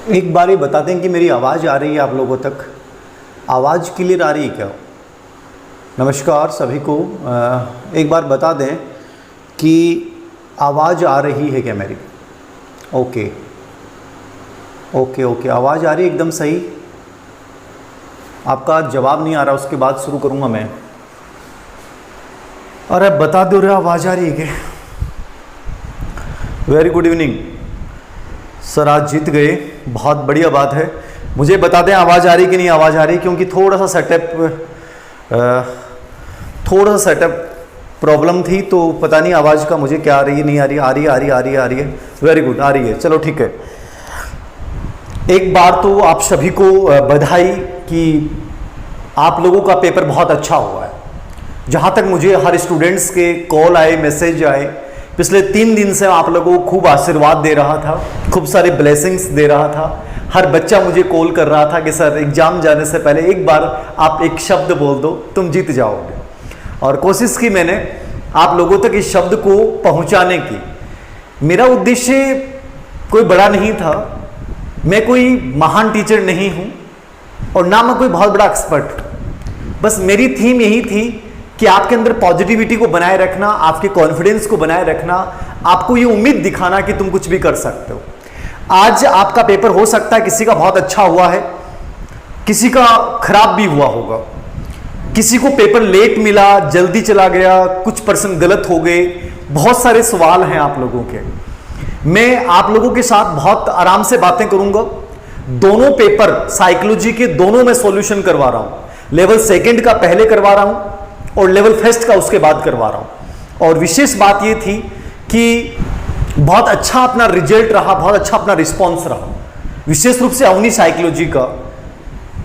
एक बार ये बता दें कि मेरी आवाज़ आ रही है आप लोगों तक? आवाज़ क्लियर आ रही है क्या? नमस्कार सभी को। एक बार बता दें कि आवाज़ आ रही है क्या मेरी? ओके ओके ओके, आवाज़ आ रही है एकदम सही। आपका जवाब नहीं आ रहा, उसके बाद शुरू करूँगा मैं। अरे बता दो रे, आवाज़ आ रही है क्या? वेरी गुड इवनिंग सर, आज जीत गए, बहुत बढ़िया बात है। मुझे बता दें आवाज़ आ रही कि नहीं आवाज़ आ रही, क्योंकि थोड़ा सा सेटअप प्रॉब्लम थी, तो पता नहीं आवाज़ का मुझे क्या आ रही है, नहीं आ रही, आ रही है। वेरी गुड, आ रही है, चलो ठीक है। एक बार तो आप सभी को बधाई कि आप लोगों का पेपर बहुत अच्छा हुआ है। जहाँ तक मुझे हर स्टूडेंट्स के कॉल आए, मैसेज आए, पिछले 3 दिन से आप लोगों को खूब आशीर्वाद दे रहा था, खूब सारे ब्लेसिंग्स दे रहा था। हर बच्चा मुझे कॉल कर रहा था कि सर एग्ज़ाम जाने से पहले एक बार आप एक शब्द बोल दो, तुम जीत जाओगे। और कोशिश की मैंने आप लोगों तक इस शब्द को पहुंचाने की। मेरा उद्देश्य कोई बड़ा नहीं था, मैं कोई महान टीचर नहीं हूं और ना मैं कोई बहुत बड़ा एक्सपर्ट। बस मेरी थीम यही थी कि आपके अंदर पॉजिटिविटी को बनाए रखना, आपके कॉन्फिडेंस को बनाए रखना, आपको ये उम्मीद दिखाना कि तुम कुछ भी कर सकते हो। आज आपका पेपर हो सकता है किसी का बहुत अच्छा हुआ है, किसी का खराब भी हुआ होगा, किसी को पेपर लेट मिला, जल्दी चला गया, कुछ पर्सन गलत हो गए, बहुत सारे सवाल हैं आप लोगों के। मैं आप लोगों के साथ बहुत आराम से बातें करूंगा। दोनों पेपर साइकोलॉजी के दोनों में सॉल्यूशन करवा रहा हूं। लेवल 2 का पहले करवा रहा हूं और लेवल 1 का उसके बाद करवा रहा हूं। और विशेष बात यह थी कि बहुत अच्छा अपना रिजल्ट रहा, बहुत अच्छा अपना रिस्पॉन्स रहा। विशेष रूप से अवनी साइकोलॉजी का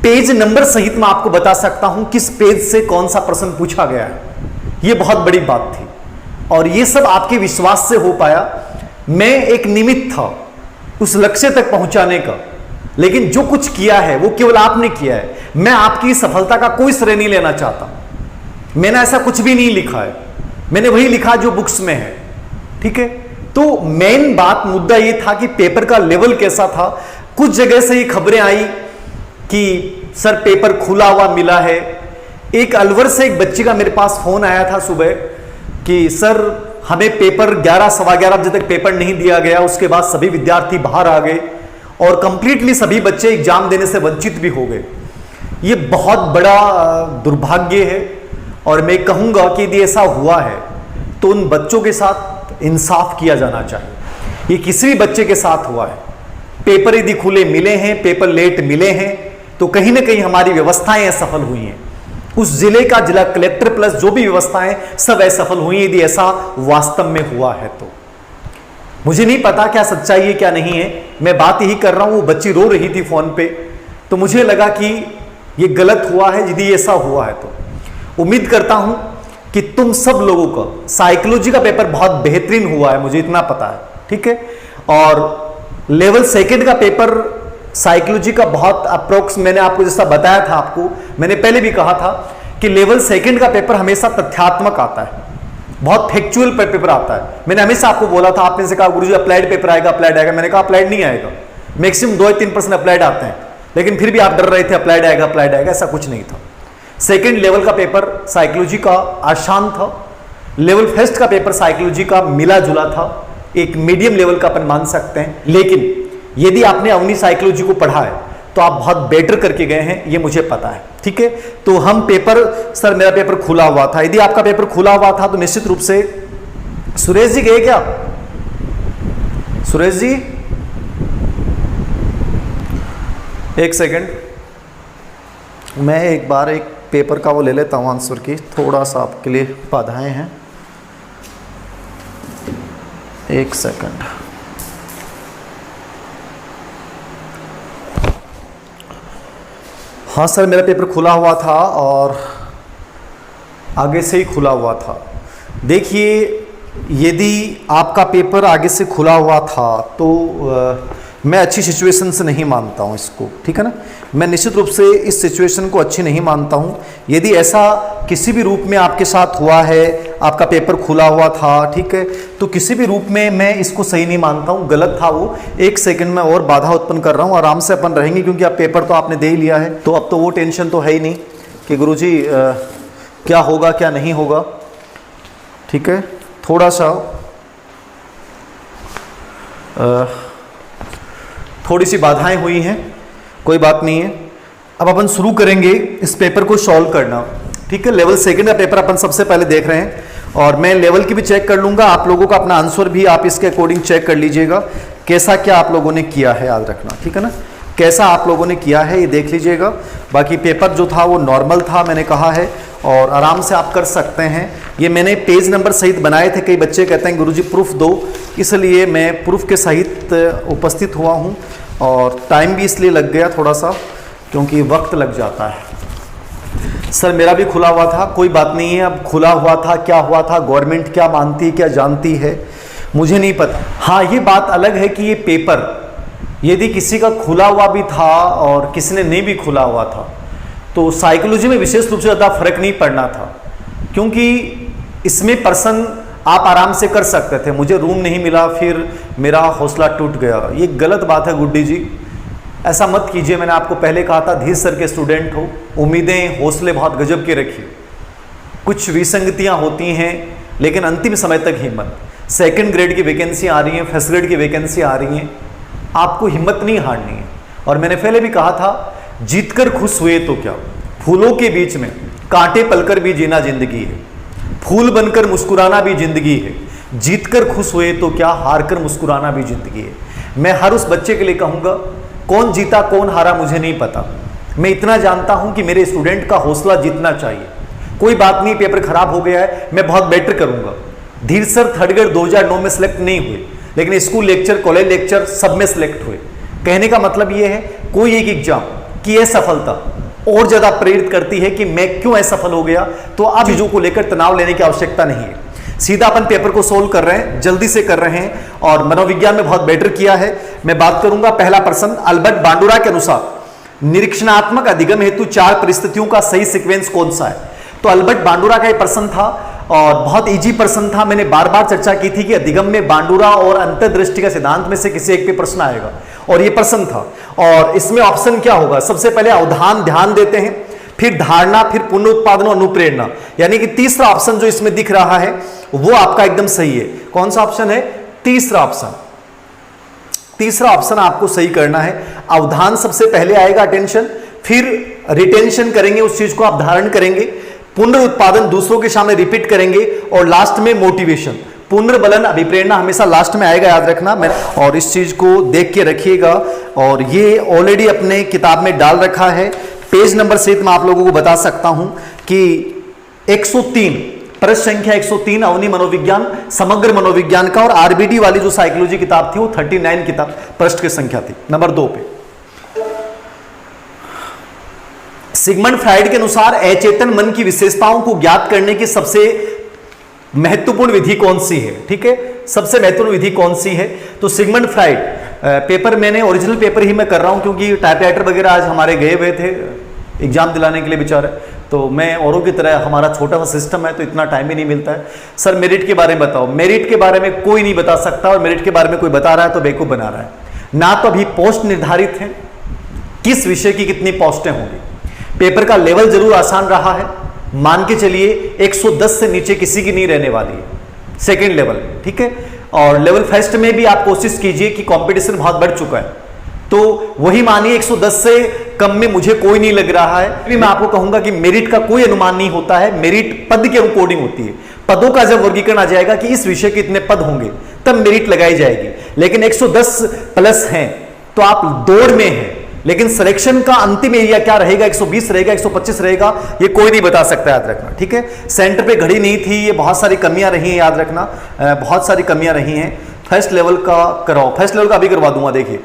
पेज नंबर सहित मैं आपको बता सकता हूं किस पेज से कौन सा प्रश्न पूछा गया है। यह बहुत बड़ी बात थी और यह सब आपके विश्वास से हो पाया। मैं एक निमित्त था उस लक्ष्य तक पहुंचाने का, लेकिन जो कुछ किया है वो केवल आपने किया है। मैं आपकी सफलता का कोई श्रेय नहीं लेना चाहता। मैंने ऐसा कुछ भी नहीं लिखा है, मैंने वही लिखा जो बुक्स में है, ठीक है। तो मेन बात मुद्दा ये था कि पेपर का लेवल कैसा था। कुछ जगह से ये खबरें आई कि सर पेपर खुला हुआ मिला है। एक अलवर से एक बच्चे का मेरे पास फोन आया था सुबह कि सर हमें पेपर 11 सवा 11 बजे तक पेपर नहीं दिया गया, उसके बाद सभी विद्यार्थी बाहर आ गए और कंप्लीटली सभी बच्चे एग्जाम देने से वंचित भी हो गए। ये बहुत बड़ा दुर्भाग्य है और मैं कहूंगा कि यदि ऐसा हुआ है तो उन बच्चों के साथ इंसाफ किया जाना चाहिए। ये किसी भी बच्चे के साथ हुआ है। पेपर यदि खुले मिले हैं, पेपर लेट मिले हैं, तो कहीं ना कहीं हमारी व्यवस्थाएं असफल हुई हैं। उस जिले का जिला कलेक्टर प्लस जो भी व्यवस्थाएं सब असफल हुई, यदि ऐसा वास्तव में हुआ है तो। मुझे नहीं पता क्या सच्चाई है क्या नहीं है, मैं बात यही कर रहा हूं। वो बच्ची रो रही थी फोन पे, तो मुझे लगा कि ये गलत हुआ है यदि ऐसा हुआ है तो। उम्मीद करता हूं कि तुम सब लोगों का साइकोलॉजी का पेपर बहुत बेहतरीन हुआ है, मुझे इतना पता है, ठीक है। और लेवल 2 का पेपर साइकोलॉजी का बहुत अप्रोक्स, मैंने आपको जैसा बताया था, आपको मैंने पहले भी कहा था कि लेवल 2 का पेपर हमेशा तथ्यात्मक आता है, बहुत फैक्चुअल पेपर आता है। मैंने हमेशा आपको बोला था, आपने से कहा गुरुजी अप्लाइड पेपर आएगा, अप्लाइड आएगा। मैंने कहा अप्लाइड नहीं आएगा, मैक्सिमम 2 या 3% अप्लाइड आते हैं, लेकिन फिर भी आप डर रहे थे अप्लाइड आएगा अप्लाइड आएगा, ऐसा कुछ नहीं था। 2nd लेवल का पेपर साइकोलॉजी का आसान था। लेवल 1 का पेपर साइकोलॉजी का मिला जुला था, एक मीडियम लेवल का अपन मान सकते हैं। लेकिन यदि आपने अवनी साइकोलॉजी को पढ़ा है तो आप बहुत बेटर करके गए हैं, ये मुझे पता है, ठीक है। तो हम पेपर, सर मेरा पेपर खुला हुआ था। यदि आपका पेपर खुला हुआ था तो निश्चित रूप से, सुरेश जी गए क्या? सुरेश जी एक सेकंड, मैं एक बार एक पेपर का वो ले लेता हूं आंसर की, थोड़ा सा आपके लिए बाधाएं हैं। एक सेकंड। हाँ सर, मेरा पेपर खुला हुआ था और आगे से ही खुला हुआ था। देखिए, यदि आपका पेपर आगे से खुला हुआ था तो मैं अच्छी सिचुएशन से नहीं मानता हूँ इसको, ठीक है ना। मैं निश्चित रूप से इस सिचुएशन को अच्छी नहीं मानता हूँ। यदि ऐसा किसी भी रूप में आपके साथ हुआ है, आपका पेपर खुला हुआ था, ठीक है, तो किसी भी रूप में मैं इसको सही नहीं मानता हूँ, गलत था वो। एक सेकंड में और बाधा उत्पन्न कर रहा हूँ, आराम से अपन रहेंगे क्योंकि अब पेपर तो आपने दे ही लिया है, तो अब तो वो टेंशन तो है ही नहीं कि गुरुजी क्या होगा क्या नहीं होगा, ठीक है। थोड़ा सा थोड़ी सी बाधाएं हुई हैं, कोई बात नहीं है। अब अपन शुरू करेंगे इस पेपर को सॉल्व करना, ठीक है। लेवल सेकंड का पेपर अपन सबसे पहले देख रहे हैं और मैं लेवल की भी चेक कर लूंगा, आप लोगों का अपना आंसर भी आप इसके अकॉर्डिंग चेक कर लीजिएगा, कैसा क्या आप लोगों ने किया है, याद रखना, ठीक है ना। कैसा आप लोगों ने किया है ये देख लीजिएगा। बाकी पेपर जो था वो नॉर्मल था, मैंने कहा है, और आराम से आप कर सकते हैं। ये मैंने पेज नंबर सहित बनाए थे, कई बच्चे कहते हैं गुरुजी प्रूफ दो, इसलिए मैं प्रूफ के सहित उपस्थित हुआ हूँ। और टाइम भी इसलिए लग गया थोड़ा सा क्योंकि वक्त लग जाता है। सर मेरा भी खुला हुआ था, कोई बात नहीं है। अब खुला हुआ था, क्या हुआ था, गवर्नमेंट क्या मानती है क्या जानती है मुझे नहीं पता। हाँ ये बात अलग है कि ये पेपर यदि किसी का खुला हुआ भी था और किसी ने नहीं भी खुला हुआ था तो साइकोलॉजी में विशेष रूप से ज़्यादा फर्क नहीं पड़ना था, क्योंकि इसमें पर्सन आप आराम से कर सकते थे। मुझे रूम नहीं मिला फिर मेरा हौसला टूट गया, ये गलत बात है गुड्डी जी, ऐसा मत कीजिए। मैंने आपको पहले कहा था धीर सर के स्टूडेंट हो, उम्मीदें हौसले बहुत गजब के रखिए। कुछ विसंगतियां होती हैं लेकिन अंतिम समय तक हिम्मत। सेकंड ग्रेड की वैकेंसी आ रही है, फर्स्ट ग्रेड की वैकेंसी आ रही है, आपको हिम्मत नहीं हारनी है। और मैंने पहले भी कहा था जीतकर खुश हुए तो क्या, फूलों के बीच में कांटे पलकर भी जीना जिंदगी है, फूल बनकर मुस्कुराना भी जिंदगी है, जीतकर खुश हुए तो क्या, हारकर मुस्कुराना भी जिंदगी है। मैं हर उस बच्चे के लिए कहूंगा, कौन जीता कौन हारा मुझे नहीं पता, मैं इतना जानता हूं कि मेरे स्टूडेंट का हौसला जीतना चाहिए। कोई बात नहीं, पेपर खराब हो गया है, मैं बहुत बेटर करूंगा। धीर सर थर्ड ग्रेड 2009 में सिलेक्ट नहीं हुए, लेकिन स्कूल लेक्चर कॉलेज लेक्चर सब में सिलेक्ट हुए। कहने का मतलब यह है कोई एक एग्जाम की यह सफलता और ज्यादा प्रेरित करती है कि मैं क्यों असफल हो गया, तो आप चीजों को लेकर तनाव लेने की आवश्यकता नहीं है। सीधा अपन पेपर को सोल्व कर रहे हैं, जल्दी से कर रहे हैं और मनोविज्ञान में बहुत बेटर किया है। मैं बात करूंगा पहला प्रश्न, अल्बर्ट बांडुरा के अनुसार निरीक्षणात्मक अधिगम हेतु 4 परिस्थितियों का सही सीक्वेंस कौन सा है। तो अल्बर्ट बांडुरा का यह प्रश्न था और बहुत इजी प्रश्न था। मैंने बार बार चर्चा की थी कि अधिगम में बांडुरा और अंतर्दृष्टि का सिद्धांत में से किसी एक पे प्रश्न आएगा और ये प्रश्न था। और इसमें ऑप्शन क्या होगा, सबसे पहले अवधान ध्यान देते हैं, फिर धारणा, फिर पुनरुत्पादन और अनुप्रेरणा, यानी कि तीसरा ऑप्शन जो इसमें दिख रहा है वो आपका एकदम सही है। कौन सा ऑप्शन है, तीसरा ऑप्शन। तीसरा ऑप्शन आपको सही करना है। अवधान सबसे पहले आएगा, अटेंशन, फिर रिटेंशन करेंगे, उस चीज को आप धारण करेंगे, पुनरुत्पादन दूसरों के सामने रिपीट करेंगे और लास्ट में मोटिवेशन, पुनर्बलन अभिप्रेरणा हमेशा लास्ट में आएगा, याद रखना। मैं और इस चीज को देख के रखिएगा और ये ऑलरेडी अपने किताब में डाल रखा है। पेज नंबर सहित मैं आप लोगों को बता सकता हूं कि 103 प्रश्न संख्या 103 अवनी मनोविज्ञान समग्र मनोविज्ञान का, और आरबीडी वाली जो साइकोलॉजी किताब थी वो 39 किताब पृष्ठ की संख्या थी, नंबर 2 पे। सिगमंड फ्राइड के अनुसार अचेतन मन की विशेषताओं को ज्ञात करने की सबसे महत्वपूर्ण विधि कौन सी है, ठीक है, सबसे महत्वपूर्ण विधि कौन सी है। तो सिगमंड फ्राइड पेपर मैंने ओरिजिनल पेपर ही मैं कर रहा हूं क्योंकि टाइपराइटर वगैरह आज हमारे गए हुए थे एग्जाम दिलाने के लिए बेचारे, तो मैं औरों की तरह हमारा छोटा सा सिस्टम है तो इतना टाइम ही नहीं मिलता है। सर मेरिट के बारे में बताओ, मेरिट के बारे में कोई नहीं बता सकता और मेरिट के बारे में कोई बता रहा है तो बेवकूफ बना रहा है। ना तो अभी पोस्ट निर्धारित है किस विषय की कितनी पोस्टें होंगी। पेपर का लेवल जरूर आसान रहा है, मान के चलिए 110 से नीचे किसी की नहीं रहने वाली है सेकेंड लेवल, ठीक है। और लेवल फर्स्ट में भी आप कोशिश कीजिए कि कंपटीशन बहुत बढ़ चुका है, तो वही मानिए 110 से कम में मुझे कोई नहीं लग रहा है। भी मैं आपको कहूंगा कि मेरिट का कोई अनुमान नहीं होता है, मेरिट पद के अकॉर्डिंग होती है। पदों का जब वर्गीकरण आ जाएगा कि इस विषय के इतने पद होंगे तब मेरिट लगाई जाएगी, लेकिन 110 प्लस हैं तो आप दौड़ में हैं, लेकिन सिलेक्शन का अंतिम एरिया क्या रहेगा, 120 रहेगा 125 रहेगा, ये कोई नहीं बता सकता, याद रखना, ठीक है। सेंटर पे घड़ी नहीं थी, ये बहुत सारी कमियां रही हैं, याद रखना, बहुत सारी कमियां रही हैं। फर्स्ट लेवल का कराओ, फर्स्ट लेवल का अभी करवा दूंगा। देखिए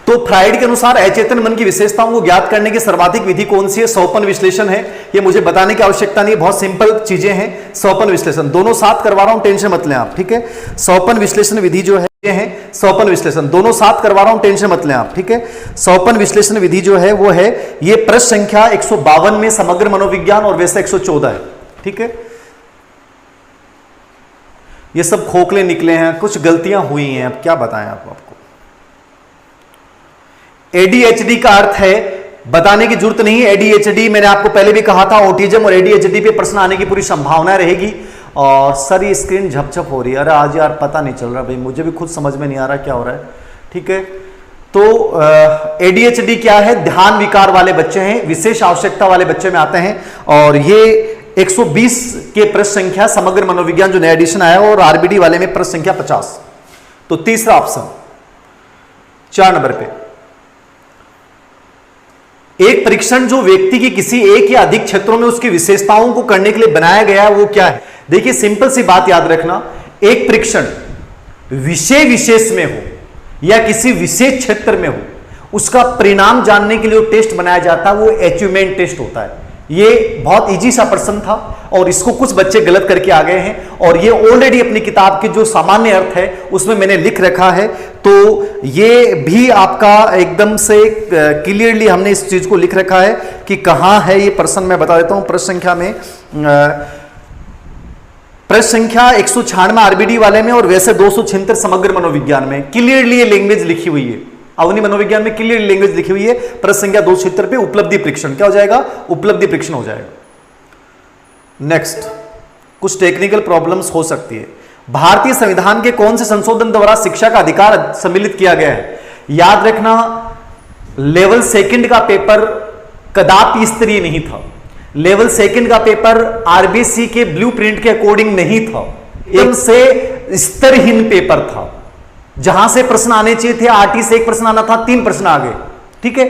तो फ्राइड के अनुसार अचेतन मन की विशेषताओं को ज्ञात करने की सर्वाधिक विधि कौन सी है, स्वपन विश्लेषण है। ये मुझे बताने की आवश्यकता नहीं, बहुत सिंपल चीजें हैं। स्वपन विश्लेषण दोनों साथ करवा रहा हूं, टेंशन मत लें आप, ठीक है। स्वपन विश्लेषण विधि जो है ये हैं स्वपन विश्लेषण, दोनों साथ करवा रहा हूं, टेंशन मत लें आप, ठीक है। स्वपन विश्लेषण विधि जो है वो है, ये प्रश्न संख्या 152 में समग्र मनोविज्ञान और वैसे 114 है, ठीक है। ये सब खोखले निकले हैं, कुछ गलतियां हुई हैं, अब क्या बताएं आपको। एडीएचडी का अर्थ है, बताने की जरूरत नहीं है। एडीएचडी मैंने आपको पहले भी कहा था, ऑटिज्म और एडीएचडी पे प्रश्न आने की पूरी संभावना रहेगी। और सर ये स्क्रीन झपझप हो रही है, अरे आज यार पता नहीं चल रहा भाई, मुझे भी खुद समझ में नहीं आ रहा क्या हो रहा है, ठीक है। तो एडीएचडी क्या है, ध्यान विकार वाले बच्चे हैं, विशेष आवश्यकता वाले बच्चे में आते हैं। और ये 120 के प्रश्न संख्या समग्र मनोविज्ञान जो नया एडिशन आया है, और आरबीडी वाले में प्रश्न संख्या 50। तो तीसरा ऑप्शन 4 नंबर पे, एक परीक्षण जो व्यक्ति की किसी एक या अधिक क्षेत्रों में उसकी विशेषताओं को करने के लिए बनाया गया है वो क्या है। देखिए सिंपल सी बात याद रखना, एक परीक्षण विषय विशेष में हो या किसी विशेष क्षेत्र में हो, उसका परिणाम जानने के लिए जो टेस्ट बनाया जाता है वो अचीवमेंट टेस्ट होता है। ये बहुत इजी सा प्रश्न था और इसको कुछ बच्चे गलत करके आ गए हैं, और ये ऑलरेडी अपनी किताब के जो सामान्य अर्थ है उसमें मैंने लिख रखा है। तो ये भी आपका एकदम से क्लियरली हमने इस चीज को लिख रखा है कि कहां है ये प्रश्न, मैं बता देता हूं। प्रश्न संख्या में प्रश्न संख्या 196 आरबीडी वाले में और वैसे 276 समग्र मनोविज्ञान में क्लियरली ये लैंग्वेज लिखी हुई है। अवनी मनोविज्ञान में क्लियर लैंग्वेज लिखी हुई है। प्रश्न संख्या 276 पे उपलब्धि परीक्षण क्या हो जाएगा, उपलब्धि परीक्षण हो जाएगा। नेक्स्ट, कुछ टेक्निकल प्रॉब्लम्स हो सकती है। भारतीय संविधान के कौन से संशोधन द्वारा शिक्षा का अधिकार सम्मिलित किया गया है। याद रखना, लेवल सेकंड का पेपर कदापि स्तरीय नहीं था। लेवल सेकंड का पेपर आरबीसी के ब्लूप्रिंट के अकॉर्डिंग नहीं था, एकदम से स्तरहीन पेपर था। जहां से प्रश्न आने चाहिए थे, आरटी से 1 प्रश्न आना था, 3 प्रश्न आ गए, ठीक है।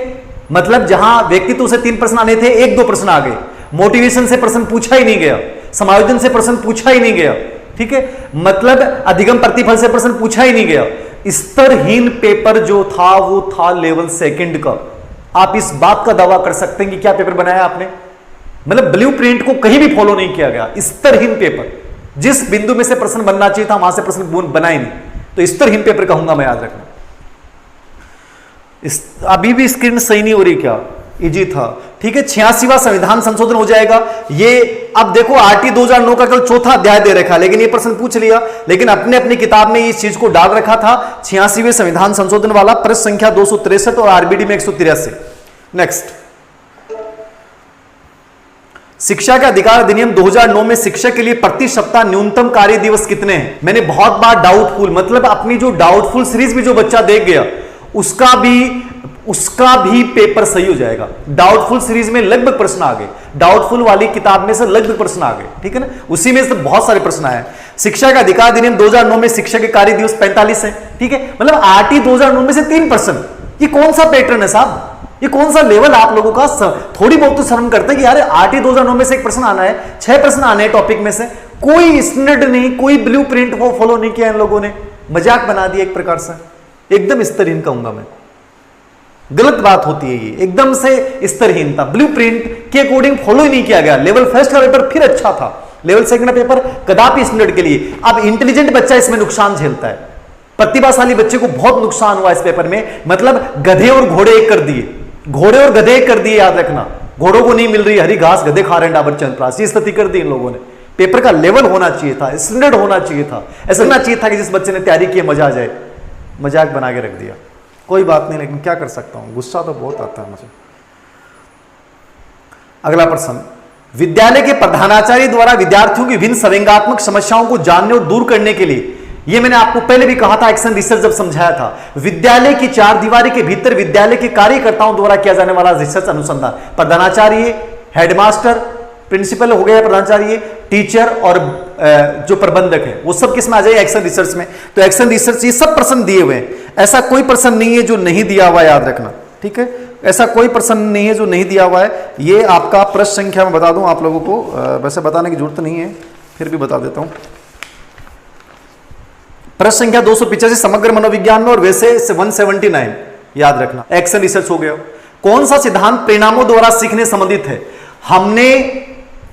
मतलब जहां व्यक्तित्व से 3 प्रश्न आने थे, 1-2 प्रश्न आ गए। मोटिवेशन से प्रश्न पूछा ही नहीं गया, समायोजन से प्रश्न पूछा ही नहीं गया, ठीक है। मतलब अधिगम प्रतिफल से प्रश्न पूछा ही नहीं गया। स्तरहीन पेपर जो था वो था लेवल सेकंड का। आप इस बात का दावा कर सकते हैं कि क्या पेपर बनाया आपने, मतलब ब्लूप्रिंट को कहीं भी फॉलो नहीं किया गया। स्तरहीन पेपर, जिस बिंदु में से प्रश्न बनना चाहिए था वहां से प्रश्न बना ही नहीं, तो स्तरहीन पेपर कहूंगा मैं, याद रखना। अभी भी स्क्रीन सही नहीं हो रही क्या, इजी था, ठीक है। 86वां संविधान संशोधन हो जाएगा ये। अब देखो आरटी 2009 का केवल 4था अध्याय दे रखा, लेकिन ये प्रश्न पूछ लिया, लेकिन अपने अपनी किताब में इस चीज को डाल रखा था। 86वें संविधान संशोधन वाला, प्रश्न संख्या 263 और आरबीडी में 183। नेक्स्ट, शिक्षा के अधिकार अधिनियम 2009 में शिक्षक के लिए प्रति सप्ताह न्यूनतम कार्य दिवस कितने हैं। मैंने बहुत बार डाउटफुल, मतलब अपनी जो डाउटफुल सीरीज में जो बच्चा देख गया उसका भी पेपर सही हो जाएगा। डाउटफुल सीरीज में लगभग प्रश्न आ गए, डाउटफुल वाली किताब में से लगभग प्रश्न आ गए, ठीक है ना। उसी में से बहुत सारे प्रश्न आए। शिक्षा का अधिकार अधिनियम 2009 में शिक्षक के कार्य दिवस 45 है, ठीक है। मतलब आरटी 2009 में से 3 प्रश्न। ये कौन सा पैटर्न है साहब, ये कौन सा लेवल आप लोगों का। थोड़ी बहुत तो शर्म करते हैं कि यार आरटी 2009 में से 1 प्रश्न आना है, 6 प्रश्न आने हैं टॉपिक में से। कोई स्टैंडर्ड नहीं, कोई ब्लूप्रिंट को फॉलो नहीं किया इन लोगों ने, मजाक बना दिया एक प्रकार से। एकदम स्तरहीन कहूंगा मैं, गलत बात होती है ये, एकदम से स्तरहीन था। ब्लूप्रिंट के अकॉर्डिंग फॉलो ही नहीं किया गया। लेवल फर्स्ट का पेपर फिर अच्छा था, लेवल सेकंड का पेपर कदापि स्टैंडर्ड के लिए। अब इंटेलिजेंट बच्चा इसमें नुकसान झेलता है, प्रतिभाशाली बच्चे को बहुत नुकसान हुआ इस पेपर में। मतलब गधे और घोड़े एक कर दिए, घोड़े और गधे कर दिए, याद रखना। घोड़ों को नहीं मिल रही हरी घास, गधे खा रहे हैं डाबर च्यवनप्राश, ये स्थिति कर दी इन लोगों ने। पेपर का लेवल होना चाहिए था, स्टैंडर्ड होना चाहिए था। ऐसा होना चाहिए था कि जिस बच्चे ने तैयारी की मजा आ जाए, मजाक बना के रख दिया। कोई बात नहीं, लेकिन क्या कर सकता हूं, गुस्सा तो बहुत आता है मुझे। अगला प्रश्न, विद्यालय के प्रधानाचार्य द्वारा विद्यार्थियों की विभिन्न संवेगात्मक समस्याओं को जानने और दूर करने के लिए, ये मैंने आपको पहले भी कहा था, एक्शन रिसर्च जब समझाया था, विद्यालय की 4 दीवारी के भीतर विद्यालय के कार्यकर्ताओं द्वारा किया जाने वाला रिसर्च अनुसंधान। प्रधानाचार्य, हेडमास्टर, प्रिंसिपल हो गया प्रधानाचार्य, टीचर और जो प्रबंधक है, वो सब किसमें आ जाए, एक्शन रिसर्च में। तो एक्शन रिसर्च ये सब प्रश्न दिए हुए हैं, ऐसा कोई प्रश्न नहीं है जो नहीं दिया हुआ है, याद रखना, ठीक है। ऐसा कोई प्रश्न नहीं है जो नहीं दिया हुआ है। ये आपका प्रश्न संख्या में बता दूं आप लोगों को, वैसे बताने की जरूरत नहीं है, फिर भी बता देता हूं। प्रश्न संख्या 285 समग्र मनोविज्ञान में और वैसे 179, याद रखना। एक्शन रिसर्च हो गया। कौन सा सिद्धांत परिणामों द्वारा सीखने संबंधित है। हमने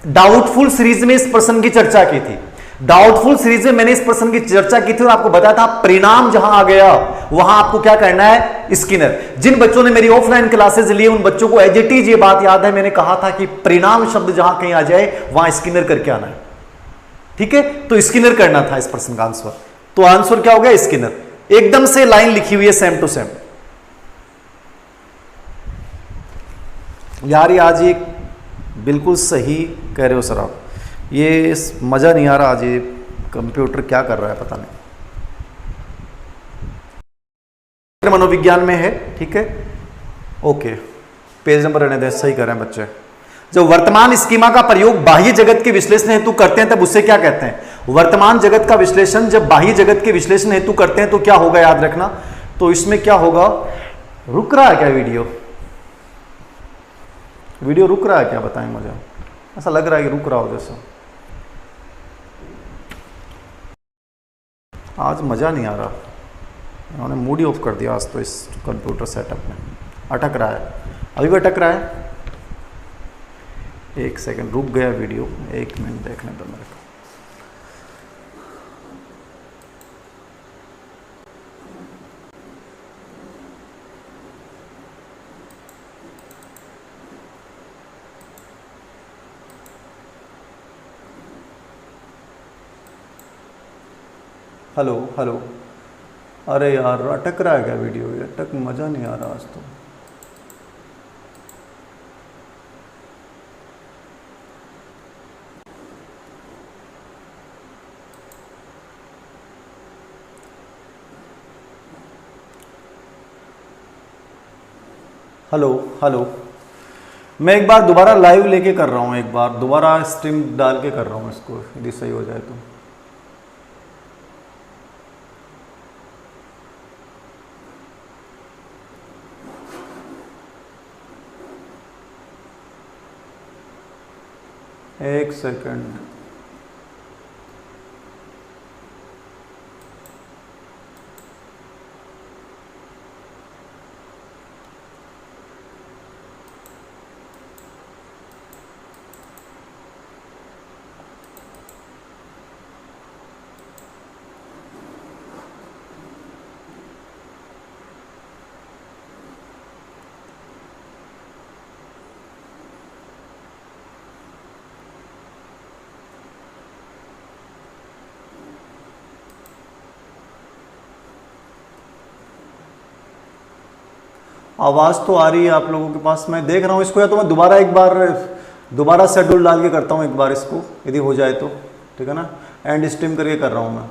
डाउटफुल सीरीज में इस प्रश्न की चर्चा की थी। डाउटफुल सीरीज में मैंने इस प्रश्न की चर्चा की थी और आपको बताया था परिणाम जहां आ गया वहां आपको क्या करना है, स्किनर। जिन बच्चों ने मेरी ऑफलाइन क्लासेस ली उन बच्चों को एज इट इज ये बात याद है, मैंने कहा था कि परिणाम शब्द जहां कहीं आ जाए वहां स्किनर करके आना है। ठीक है, तो स्किनर करना था इस प्रश्न का आंसर। तो आंसर क्या हो गया, स्किनर। एकदम से लाइन लिखी हुई है सेम टू सेम। यार ये आज एक बिल्कुल सही कह रहे हो सर आप, ये मजा नहीं आ रहा आज, ये कंप्यूटर क्या कर रहा है पता नहीं। मनोविज्ञान में है, ठीक है, ओके, पेज नंबर रहने दें, सही कर रहे हैं बच्चे। जब वर्तमान स्कीमा का प्रयोग बाह्य जगत के विश्लेषण हेतु करते हैं तब उससे क्या कहते हैं, वर्तमान जगत का विश्लेषण जब बाह्य जगत के विश्लेषण हेतु करते हैं तो क्या होगा, याद रखना। तो इसमें क्या होगा, रुक रहा है क्या वीडियो, वीडियो रुक रहा है क्या, बताएं मुझे, ऐसा लग रहा है कि रुक रहा हो जैसा। आज मज़ा नहीं आ रहा, उन्होंने मूड ही ऑफ कर दिया आज तो इस कंप्यूटर सेटअप में, अटक रहा है, अभी भी अटक रहा है। एक सेकंड रुक गया वीडियो, एक मिनट देखने दो मेरे को। हेलो हेलो, अरे यार अटक रहा है क्या वीडियो, ये अटक, मज़ा नहीं आ रहा आज तो। हेलो हेलो, मैं एक बार दोबारा लाइव लेके कर रहा हूँ, एक बार दोबारा स्ट्रीम डाल के कर रहा हूँ इसको, यदि सही हो जाए तो। एक सेकंड, आवाज़ तो आ रही है आप लोगों के पास, मैं देख रहा हूँ इसको, या तो मैं दोबारा एक बार दोबारा शेड्यूल डाल के करता हूँ एक बार इसको, यदि हो जाए तो, ठीक है ना, एंड स्ट्रीम करके कर रहा हूँ मैं।